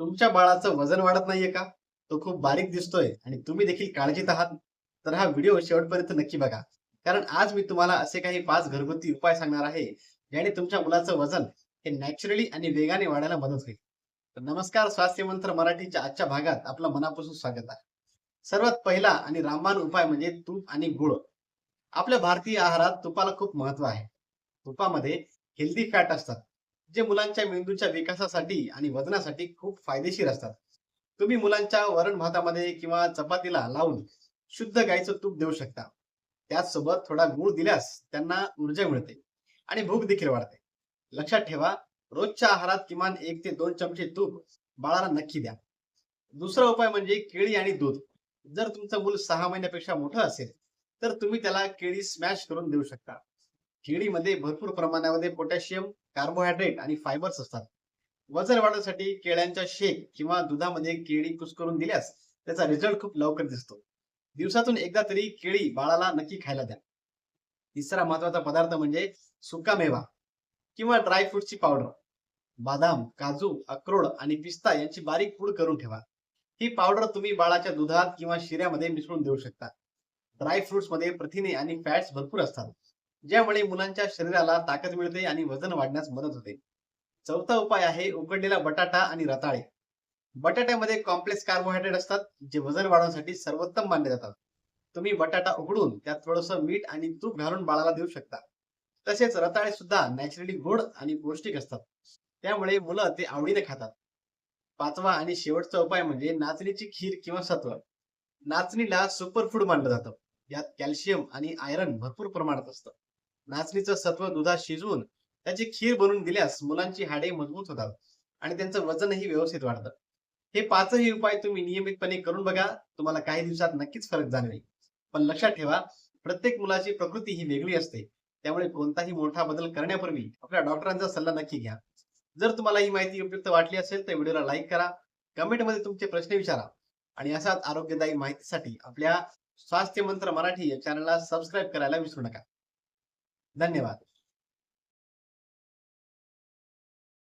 तुमच्या बाळाचं वजन वाढत नाहीये का? तो खूप बारीक दिसतोय आणि तुम्ही देखील काळजीत आहात? तर हा व्हिडिओ शेवटपर्यंत नक्की बघा. कारण आज मी तुम्हाला असे काही 5 घरगुती उपाय सांगणार आहे, ज्याने तुमच्या मुलाचं वजन हे नॅचरली आणि वेगाने वाढायला मदत होईल. तर नमस्कार, स्वास्थ्य मंत्र मराठीच्या आजच्या भागात आपलं मनापासून स्वागत आहे. सर्वात पहिला आणि रामबाण उपाय म्हणजे तूप आणि गूळ. आपल्या भारतीय आहारात तुपाला खूप महत्त्व आहे. तुपामध्ये हेल्दी फॅट असतात, जे मुलांच्या मेंदूच्या विकासासाठी आणि वजनासाठी खूप फायदेशीर असतात. तुम्ही मुलांच्या वरण भातामध्ये किंवा चपातीला लावून शुद्ध गाईचं तूप देऊ शकता. त्याचसोबत थोडा गूळ दिल्यास त्यांना ऊर्जा मिळते आणि भूक देखील वाढते. लक्षात ठेवा, रोजच्या आहारात किमान 1 ते 2 चमचे तूप बाळाला नक्की द्या. दुसरा उपाय म्हणजे केळी आणि दूध. जर तुमचं मूल 6 महिन्यापेक्षा मोठं असेल, तर तुम्ही त्याला केळी स्मॅश करून देऊ शकता. केळीमध्ये भरपूर प्रमाणामध्ये पोटॅशियम, कार्बोहायड्रेट आणि फायबर्स असतात. वजन वाढवण्यासाठी केळ्यांच्या शेक किंवा दुधामध्ये केळी कुस्करून दिल्यास त्याचा रिझल्ट खूप लवकर दिसतो. दिवसातून एकदा तरी केळी बाळाला नक्की खायला द्या. तिसरा महत्वाचा पदार्थ म्हणजे सुका मेवा किंवा ड्राय फ्रुट्सची पावडर. बदाम, काजू, अक्रोड आणि पिस्ता यांची बारीक पूड करून ठेवा. ही पावडर तुम्ही बाळाच्या दुधात किंवा शिऱ्यामध्ये मिसळून देऊ शकता. ड्राय फ्रुट्स मध्ये प्रथिने आणि फॅट्स भरपूर असतात, ज्यामुळे मुलांच्या शरीराला ताकद मिळते आणि वजन वाढण्यास मदत होते. चौथा उपाय आहे उकडलेला बटाटा आणि रताळे. बटाट्यामध्ये कॉम्प्लेक्स कार्बोहायड्रेट असतात, जे वजन वाढवण्यासाठी सर्वोत्तम मानले जातात. तुम्ही बटाटा उकडून त्यात थोडंसं मीठ आणि तूप घालून बाळाला देऊ शकता. तसेच रताळे सुद्धा नॅचरली गोड आणि पौष्टिक असतात, त्यामुळे मुलं ते आवडीने खातात. पाचवा आणि शेवटचा उपाय म्हणजे नाचणीची खीर किंवा सत्व. नाचणीला सुपरफूड मानलं जातं. यात कॅल्शियम आणि आयर्न भरपूर प्रमाणात असतं. नाचणीचं सत्व दुधात शिजवून त्याची खीर बनवून दिल्यास मुलांची हाडे मजबूत होतात आणि त्यांचं वजनही व्यवस्थित वाढतं. हे पाचही उपाय तुम्ही नियमितपणे करून बघा. तुम्हाला काही दिवसात नक्कीच फरक जाणवेल. पण लक्षात ठेवा, प्रत्येक मुलाची प्रकृती ही वेगळी असते. त्यामुळे कोणताही मोठा बदल करण्यापूर्वी आपल्या डॉक्टरांचा सल्ला नक्की घ्या. जर तुम्हाला ही माहिती उपयुक्त वाटली असेल तर व्हिडिओला लाईक करा, कमेंटमध्ये तुमचे प्रश्न विचारा आणि असाच आरोग्यदायी माहितीसाठी आपल्या स्वास्थ्य मंत्र मराठी या चॅनलला सबस्क्राईब करायला विसरू नका. धन्यवाद.